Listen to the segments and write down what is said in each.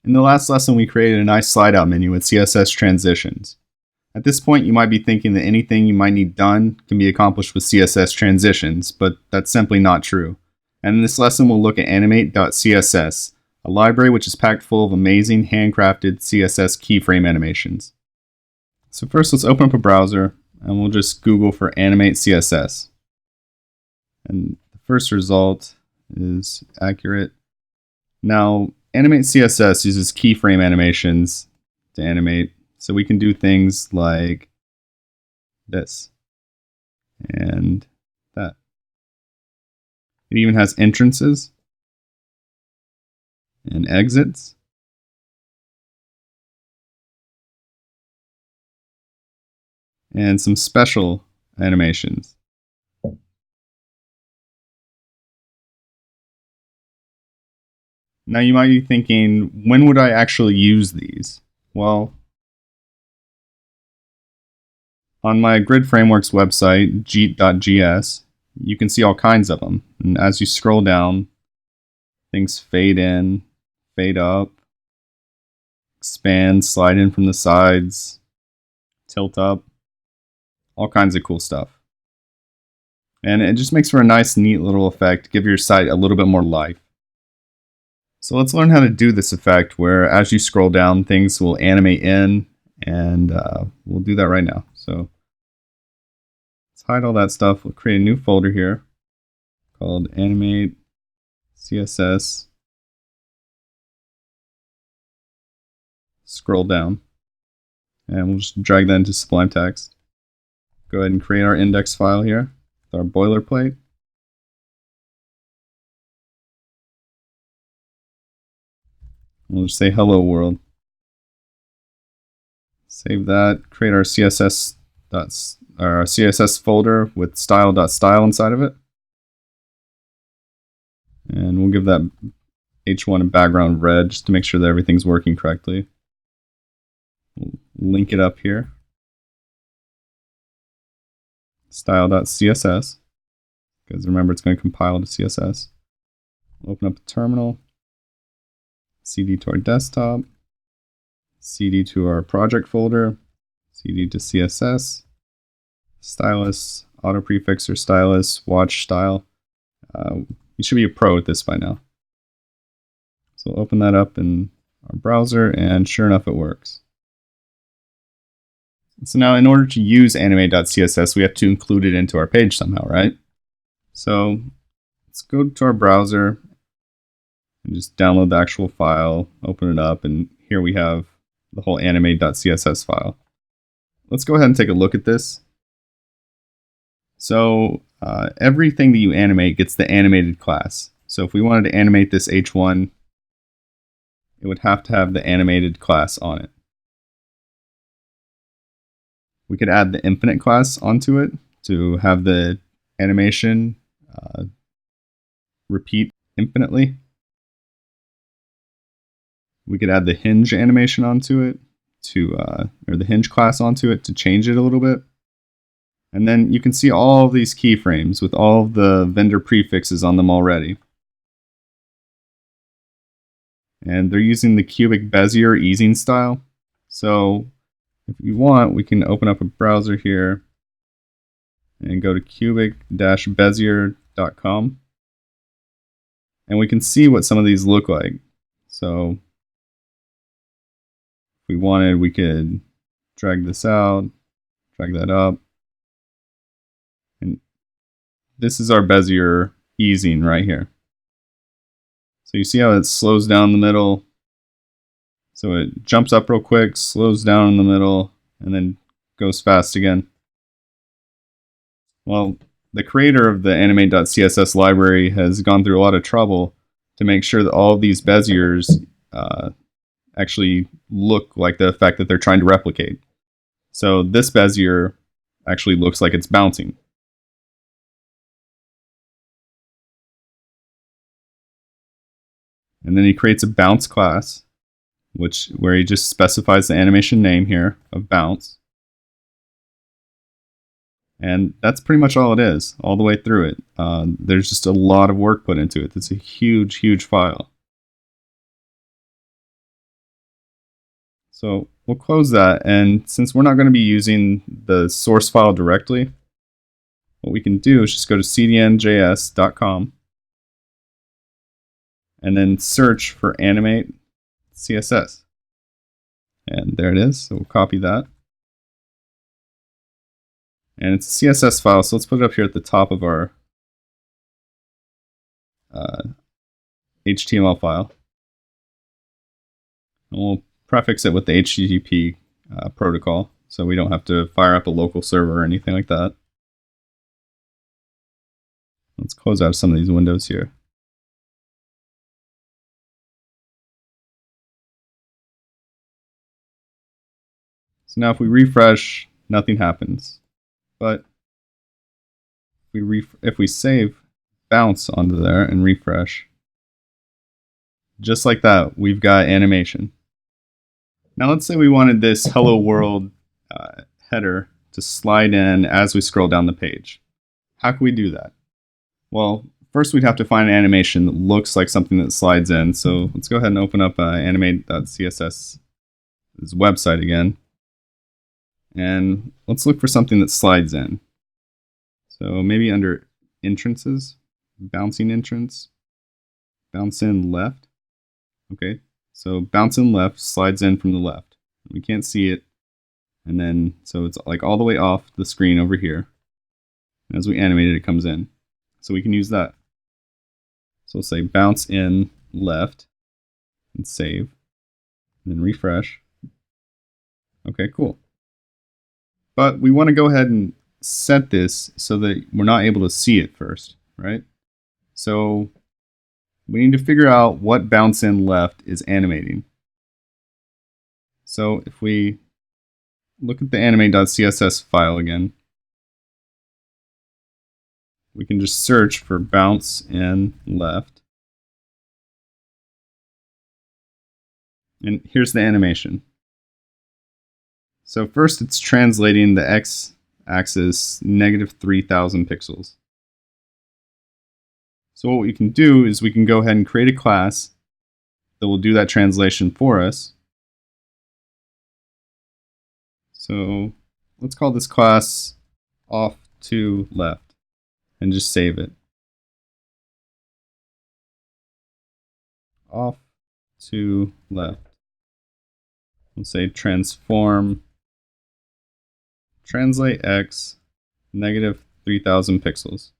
In the last lesson, we created a nice slide out menu with CSS transitions. At this point, you might be thinking that anything you might need done can be accomplished with CSS transitions, but that's simply not true. And in this lesson, we'll look at Animate.css, a library which is packed full of amazing handcrafted CSS keyframe animations. So first, let's open up a browser, and we'll just Google for Animate CSS. And the first result is accurate. Now, Animate CSS uses keyframe animations to animate, so we can do things like this and that. It even has entrances and exits. And some special animations. Now you might be thinking, when would I actually use these? Well, on my Grid Frameworks website, jeet.gs, you can see all kinds of them. And as you scroll down, things fade in, fade up, expand, slide in from the sides, tilt up, all kinds of cool stuff. And it just makes for a nice, neat little effect, give your site a little bit more life. So let's learn how to do this effect where as you scroll down, things will animate in, and we'll do that right now. So let's hide all that stuff. We'll create a new folder here called Animate CSS. Scroll down, and we'll just drag that into Sublime Text. Go ahead and create our index file here with our boilerplate. We'll just say hello world. Save that, create our CSS folder with style.style inside of it. And we'll give that h1 a background red just to make sure that everything's working correctly. We'll link it up here. Style.css, because remember it's going to compile to CSS. We'll open up a terminal. CD to our desktop, CD to our project folder, CD to CSS, stylus, auto prefixer stylus, watch style. You should be a pro at this by now. So we'll open that up in our browser, and sure enough, it works. So now in order to use Animate.css, we have to include it into our page somehow, right? So let's go to our browser and just download the actual file, open it up, and here we have the whole Animate.css file. Let's go ahead and take a look at this. So everything that you animate gets the animated class. So if we wanted to animate this h1, it would have to have the animated class on it. We could add the infinite class onto it to have the animation repeat infinitely. We could add the hinge animation onto it or the hinge class onto it to change it a little bit. And then you can see all of these keyframes with all of the vendor prefixes on them already. And they're using the cubic Bezier easing style. So if you want, we can open up a browser here and go to cubic-bezier.com. And we can see what some of these look like. So if we wanted, we could drag this out, drag that up. And this is our Bezier easing right here. So you see how it slows down the middle. So it jumps up real quick, slows down in the middle, and then goes fast again. Well, the creator of the Animate.css library has gone through a lot of trouble to make sure that all of these Beziers actually look like the effect that they're trying to replicate. So this Bezier actually looks like it's bouncing. And then he creates a bounce class, where he just specifies the animation name here of bounce. And that's pretty much all it is, all the way through it. There's just a lot of work put into it. It's a huge, huge file. So we'll close that, and since we're not going to be using the source file directly, what we can do is just go to cdnjs.com and then search for Animate CSS. And there it is, so we'll copy that. And it's a CSS file, so let's put it up here at the top of our HTML file. And we'll prefix it with the HTTP protocol, so we don't have to fire up a local server or anything like that. Let's close out some of these windows here. So now if we refresh, nothing happens. But if we save bounce onto there and refresh, just like that, we've got animation. Now let's say we wanted this hello world header to slide in as we scroll down the page. How can we do that? Well, first we'd have to find an animation that looks like something that slides in. So let's go ahead and open up animate.css, this website again. And let's look for something that slides in. So maybe under entrances, bouncing entrance, bounce in left. Okay, so bounce in left slides in from the left. We can't see it. And then, so it's like all the way off the screen over here. And as we animate it, it comes in. So we can use that. So we'll say bounce in left and save, and then refresh. Okay, cool. But we want to go ahead and set this so that we're not able to see it first, right? So we need to figure out what bounce in left is animating. So if we look at the animate.css file again, we can just search for bounce in left. And here's the animation. So first it's translating the x-axis -3,000 pixels. So what we can do is we can go ahead and create a class that will do that translation for us. So let's call this class off to left and just save it. Off to left. Let's say transform translate x -3,000 pixels.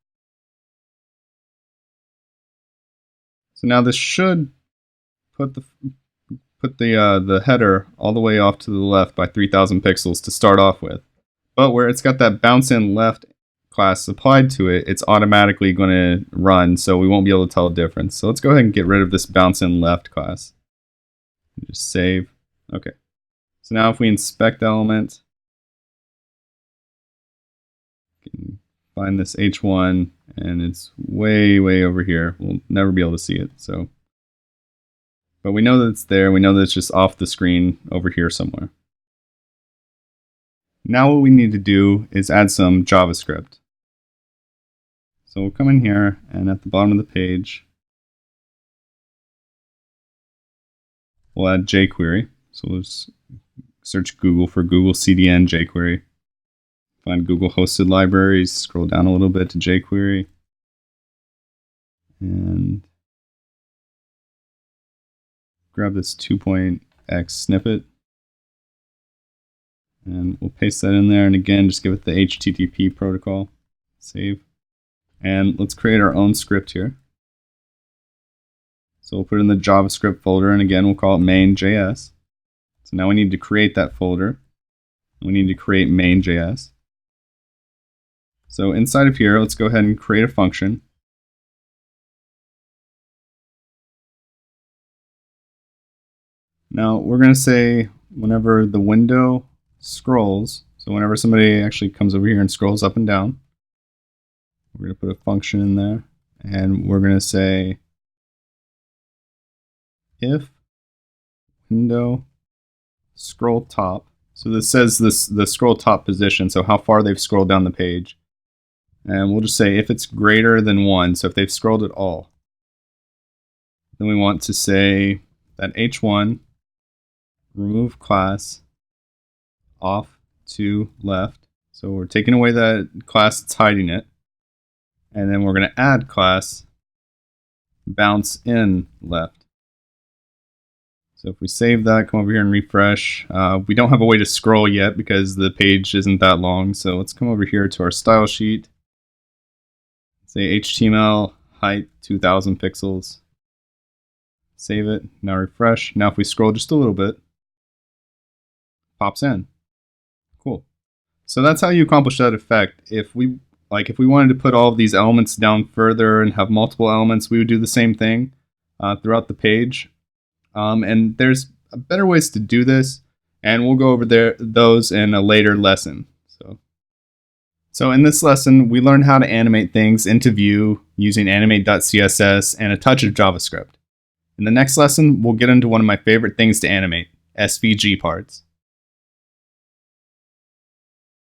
So now this should put the header all the way off to the left by 3,000 pixels to start off with. But where it's got that bounce in left class applied to it, it's automatically going to run, so we won't be able to tell the difference. So let's go ahead and get rid of this bounce in left class. Just save. Okay. So now if we inspect the element, we can find this H1, and it's way over here. We'll never be able to see it. So, but we know that it's there. We know that it's just off the screen over here somewhere. Now what we need to do is add some JavaScript. So we'll come in here, and at the bottom of the page, we'll add jQuery. So we'll just search Google for Google CDN jQuery. Find Google hosted libraries, scroll down a little bit to jQuery. And grab this 2.x snippet. And we'll paste that in there, and again, just give it the HTTP protocol. Save. And let's create our own script here. So we'll put it in the JavaScript folder, and again, we'll call it main.js. So now we need to create that folder. We need to create main.js. So inside of here, let's go ahead and create a function. Now we're going to say whenever the window scrolls, so whenever somebody actually comes over here and scrolls up and down, we're going to put a function in there, and we're going to say if window scroll top. So this says the scroll top position, so how far they've scrolled down the page. And we'll just say if it's greater than 1, so if they've scrolled at all. Then we want to say that H1 remove class off to left. So we're taking away that class that's hiding it. And then we're going to add class bounce in left. So if we save that, come over here and refresh. We don't have a way to scroll yet because the page isn't that long. So let's come over here to our style sheet. Say HTML height 2000 pixels. Save it. Now refresh. Now if we scroll just a little bit, pops in. Cool. So that's how you accomplish that effect. If we wanted to put all of these elements down further and have multiple elements, we would do the same thing throughout the page. And there's better ways to do this, and we'll go over those in a later lesson. So in this lesson, we learned how to animate things into Vue using animate.css and a touch of JavaScript. In the next lesson, we'll get into one of my favorite things to animate, SVG parts.